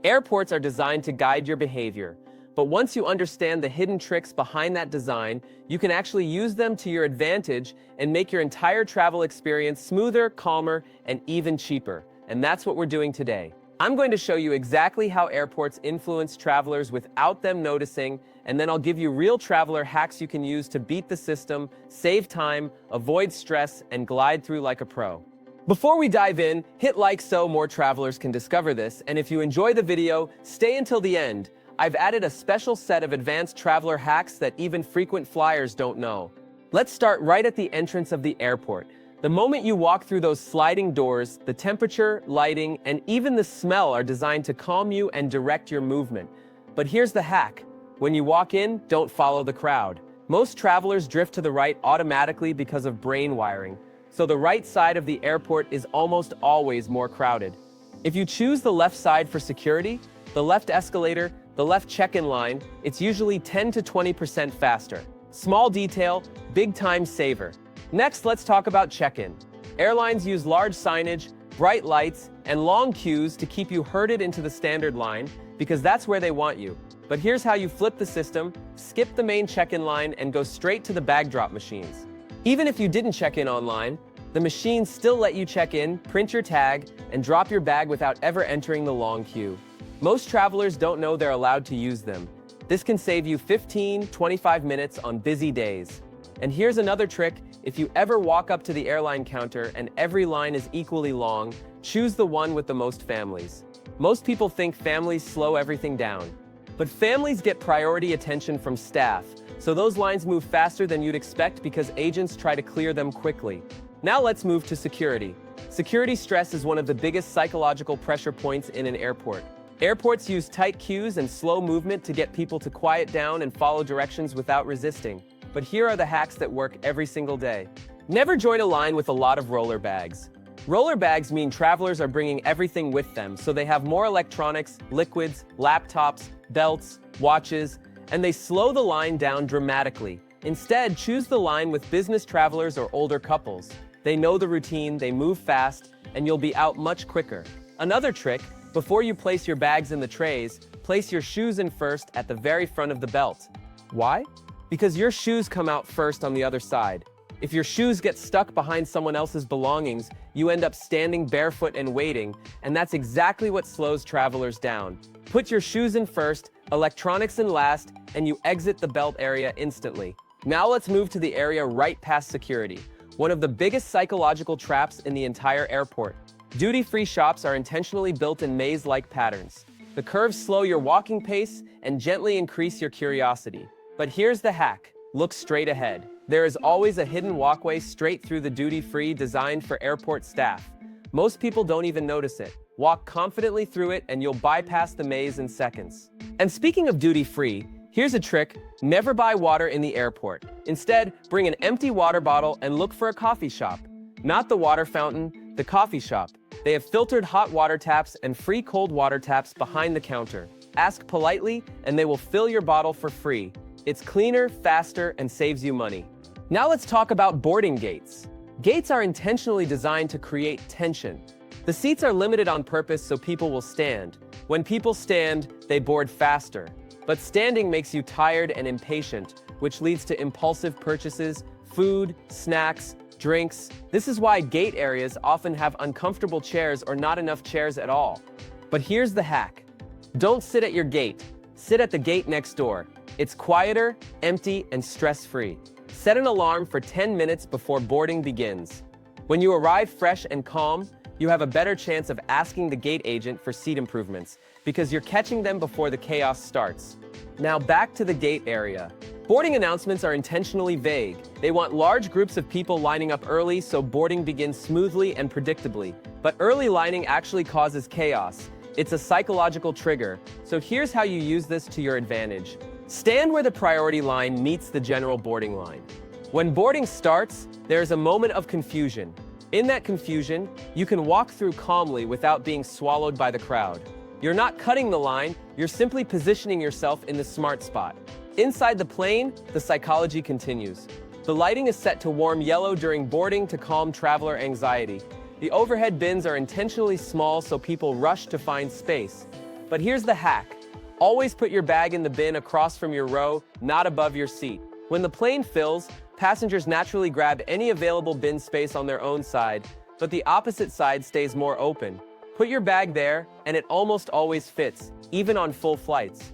Airports are designed to guide your behavior, but once you understand the hidden tricks behind that design, you can actually use them to your advantage and make your entire travel experience smoother, calmer, and even cheaper. And that's what we're doing today. I'm going to show you exactly how airports influence travelers without them noticing, and then I'll give you real traveler hacks you can use to beat the system, save time, avoid stress, and glide through like a pro. Before we dive in, hit like so more travelers can discover this, and if you enjoy the video, stay until the end. I've added a special set of advanced traveler hacks that even frequent flyers don't know. Let's start right at the entrance of the airport. The moment you walk through those sliding doors, the temperature, lighting, and even the smell are designed to calm you and direct your movement. But here's the hack. When you walk in, don't follow the crowd. Most travelers drift to the right automatically because of brain wiring, so the right side of the airport is almost always more crowded. If you choose the left side for security, the left escalator, the left check-in line, it's usually 10 to 20% faster. Small detail, big time saver. Next, let's talk about check-in. Airlines use large signage, bright lights, and long queues to keep you herded into the standard line because that's where they want you. But here's how you flip the system: skip the main check-in line and go straight to the bag drop machines. Even if you didn't check in online, the machines still let you check in, print your tag, and drop your bag without ever entering the long queue. Most travelers don't know they're allowed to use them. This can save you 15-25 minutes on busy days. And here's another trick: if you ever walk up to the airline counter and every line is equally long, choose the one with the most families. Most people think families slow everything down, but families get priority attention from staff, so those lines move faster than you'd expect because agents try to clear them quickly. Now let's move to security. Security stress is one of the biggest psychological pressure points in an airport. Airports use tight queues and slow movement to get people to quiet down and follow directions without resisting. But here are the hacks that work every single day. Never join a line with a lot of roller bags. Roller bags mean travelers are bringing everything with them, so they have more electronics, liquids, laptops, belts, watches, and they slow the line down dramatically. Instead, choose the line with business travelers or older couples. They know the routine, they move fast, and you'll be out much quicker. Another trick: before you place your bags in the trays, place your shoes in first at the very front of the belt. Why? Because your shoes come out first on the other side. If your shoes get stuck behind someone else's belongings, you end up standing barefoot and waiting, and that's exactly what slows travelers down. Put your shoes in first, electronics in last, and you exit the belt area instantly. Now let's move to the area right past security, one of the biggest psychological traps in the entire airport. Duty-free shops are intentionally built in maze-like patterns. The curves slow your walking pace and gently increase your curiosity. But here's the hack: look straight ahead. There is always a hidden walkway straight through the duty-free designed for airport staff. Most people don't even notice it. Walk confidently through it and you'll bypass the maze in seconds. And speaking of duty-free, here's a trick: never buy water in the airport. Instead, bring an empty water bottle and look for a coffee shop. Not the water fountain, the coffee shop. They have filtered hot water taps and free cold water taps behind the counter. Ask politely and they will fill your bottle for free. It's cleaner, faster, and saves you money. Now let's talk about boarding gates. Gates are intentionally designed to create tension. The seats are limited on purpose so people will stand. When people stand, they board faster. But standing makes you tired and impatient, which leads to impulsive purchases, food, snacks, drinks. This is why gate areas often have uncomfortable chairs or not enough chairs at all. But here's the hack: don't sit at your gate. Sit at the gate next door. It's quieter, empty, and stress-free. Set an alarm for 10 minutes before boarding begins. When you arrive fresh and calm, you have a better chance of asking the gate agent for seat improvements because you're catching them before the chaos starts. Now back to the gate area. Boarding announcements are intentionally vague. They want large groups of people lining up early so boarding begins smoothly and predictably. But early lining actually causes chaos. It's a psychological trigger, so here's how you use this to your advantage. Stand where the priority line meets the general boarding line. When boarding starts, there is a moment of confusion. In that confusion, you can walk through calmly without being swallowed by the crowd. You're not cutting the line, you're simply positioning yourself in the smart spot. Inside the plane, the psychology continues. The lighting is set to warm yellow during boarding to calm traveler anxiety. The overhead bins are intentionally small so people rush to find space. But here's the hack. Always put your bag in the bin across from your row, not above your seat. When the plane fills, passengers naturally grab any available bin space on their own side, but the opposite side stays more open. Put your bag there, and it almost always fits, even on full flights.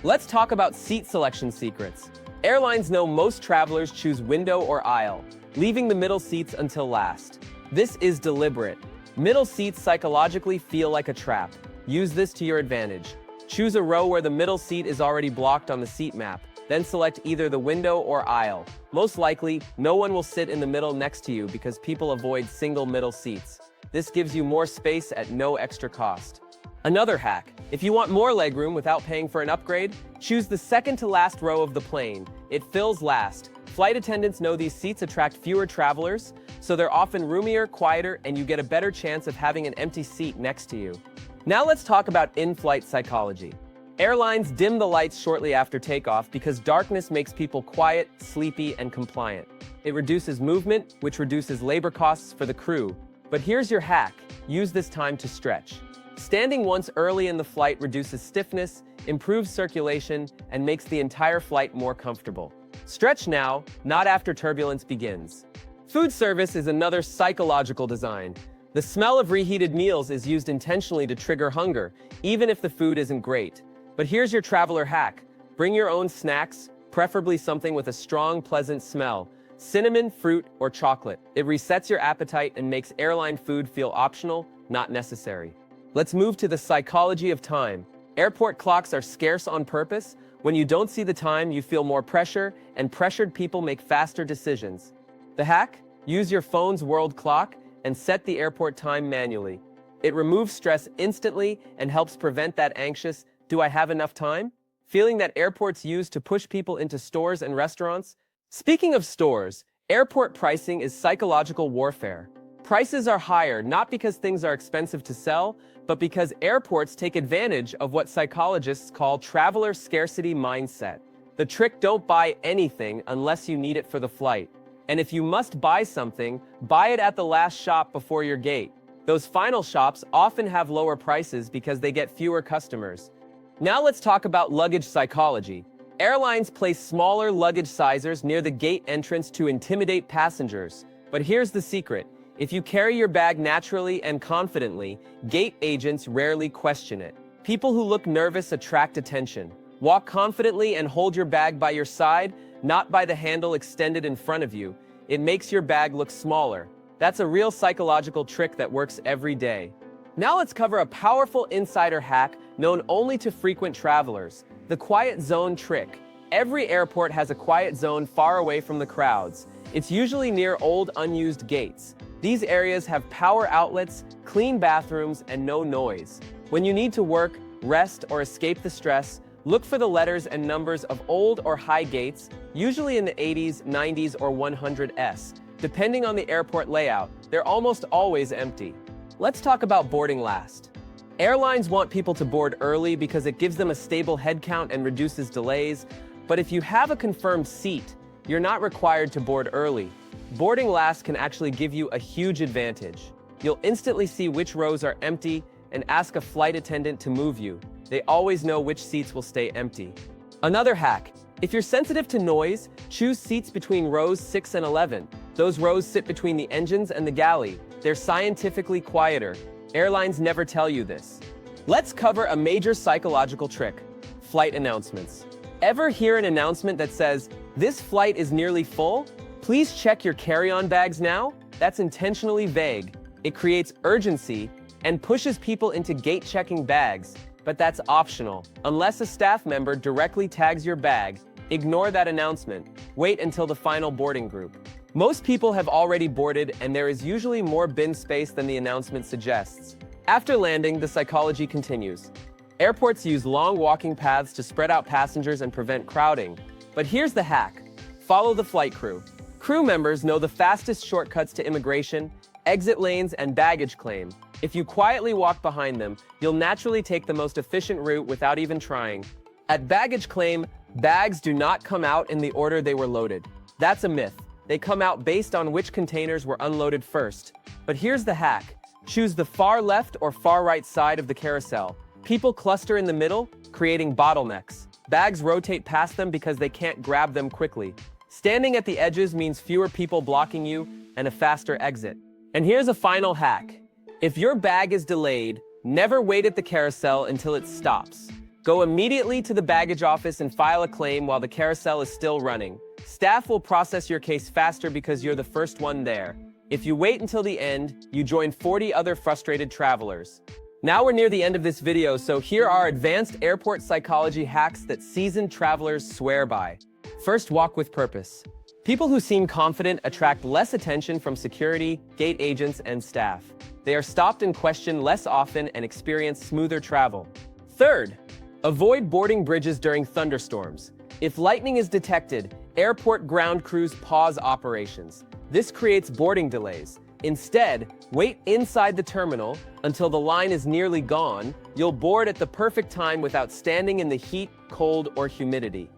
Let's talk about seat selection secrets. Airlines know most travelers choose window or aisle, leaving the middle seats until last. This is deliberate. Middle seats psychologically feel like a trap. Use this to your advantage. Choose a row where the middle seat is already blocked on the seat map. Then select either the window or aisle. Most likely, no one will sit in the middle next to you because people avoid single middle seats. This gives you more space at no extra cost. Another hack: if you want more legroom without paying for an upgrade, choose the second to last row of the plane. It fills last. Flight attendants know these seats attract fewer travelers, so they're often roomier, quieter, and you get a better chance of having an empty seat next to you. Now let's talk about in-flight psychology. Airlines dim the lights shortly after takeoff because darkness makes people quiet, sleepy, and compliant. It reduces movement, which reduces labor costs for the crew. But here's your hack: use this time to stretch. Standing once early in the flight reduces stiffness, improves circulation, and makes the entire flight more comfortable. Stretch now, not after turbulence begins. Food service is another psychological design. The smell of reheated meals is used intentionally to trigger hunger, even if the food isn't great. But here's your traveler hack: bring your own snacks, preferably something with a strong, pleasant smell. Cinnamon, fruit, or chocolate. It resets your appetite and makes airline food feel optional, not necessary. Let's move to the psychology of time. Airport clocks are scarce on purpose. When you don't see the time, you feel more pressure, and pressured people make faster decisions. The hack? Use your phone's world clock and set the airport time manually. It removes stress instantly and helps prevent that anxious, "Do I have enough time?" feeling that airports use to push people into stores and restaurants. Speaking of stores, airport pricing is psychological warfare. Prices are higher not because things are expensive to sell, but because airports take advantage of what psychologists call traveler scarcity mindset. The trick: don't buy anything unless you need it for the flight. And if you must buy something, buy it at the last shop before your gate. Those final shops often have lower prices because they get fewer customers. Now let's talk about luggage psychology. Airlines place smaller luggage sizers near the gate entrance to intimidate passengers. But here's the secret: if you carry your bag naturally and confidently, gate agents rarely question it. People who look nervous attract attention. Walk confidently and hold your bag by your side, not by the handle extended in front of you. It makes your bag look smaller. That's a real psychological trick that works every day. Now let's cover a powerful insider hack known only to frequent travelers: the quiet zone trick. Every airport has a quiet zone far away from the crowds. It's usually near old, unused gates. These areas have power outlets, clean bathrooms, and no noise. When you need to work, rest, or escape the stress, look for the letters and numbers of old or high gates, usually in the 80s, 90s, or 100s. Depending on the airport layout, they're almost always empty. Let's talk about boarding last. Airlines want people to board early because it gives them a stable head count and reduces delays. But if you have a confirmed seat, you're not required to board early. Boarding last can actually give you a huge advantage. You'll instantly see which rows are empty and ask a flight attendant to move you. They always know which seats will stay empty. Another hack: if you're sensitive to noise, choose seats between rows 6 and 11. Those rows sit between the engines and the galley. They're scientifically quieter. Airlines never tell you this. Let's cover a major psychological trick: flight announcements. Ever hear an announcement that says, "This flight is nearly full? Please check your carry-on bags now"? That's intentionally vague. It creates urgency and pushes people into gate-checking bags. But that's optional. Unless a staff member directly tags your bag, ignore that announcement. Wait until the final boarding group. Most people have already boarded, and there is usually more bin space than the announcement suggests. After landing, the psychology continues. Airports use long walking paths to spread out passengers and prevent crowding. But here's the hack: follow the flight crew. Crew members know the fastest shortcuts to immigration, exit lanes, and baggage claim. If you quietly walk behind them, you'll naturally take the most efficient route without even trying. At baggage claim, bags do not come out in the order they were loaded. That's a myth. They come out based on which containers were unloaded first. But here's the hack: choose the far left or far right side of the carousel. People cluster in the middle, creating bottlenecks. Bags rotate past them because they can't grab them quickly. Standing at the edges means fewer people blocking you and a faster exit. And here's a final hack. If your bag is delayed, never wait at the carousel until it stops. Go immediately to the baggage office and file a claim while the carousel is still running. Staff will process your case faster because you're the first one there. If you wait until the end, you join 40 other frustrated travelers. Now we're near the end of this video, so here are advanced airport psychology hacks that seasoned travelers swear by. First, walk with purpose. People who seem confident attract less attention from security, gate agents, and staff. They are stopped and questioned less often and experience smoother travel. Third, avoid boarding bridges during thunderstorms. If lightning is detected, airport ground crews pause operations. This creates boarding delays. Instead, wait inside the terminal until the line is nearly gone. You'll board at the perfect time without standing in the heat, cold, or humidity.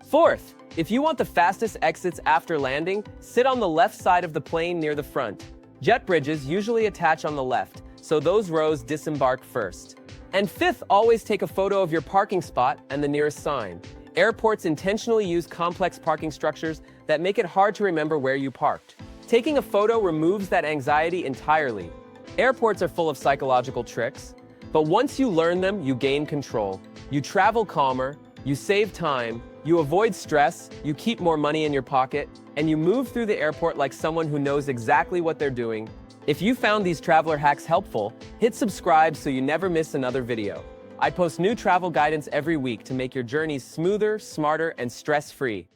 Fourth, if you want the fastest exits after landing, sit on the left side of the plane near the front. Jet bridges usually attach on the left, so those rows disembark first. And fifth, always take a photo of your parking spot and the nearest sign. Airports intentionally use complex parking structures that make it hard to remember where you parked. Taking a photo removes that anxiety entirely. Airports are full of psychological tricks, but once you learn them, you gain control. You travel calmer, you save time, you avoid stress, you keep more money in your pocket, and you move through the airport like someone who knows exactly what they're doing. If you found these traveler hacks helpful, hit subscribe so you never miss another video. I post new travel guidance every week to make your journeys smoother, smarter, and stress-free.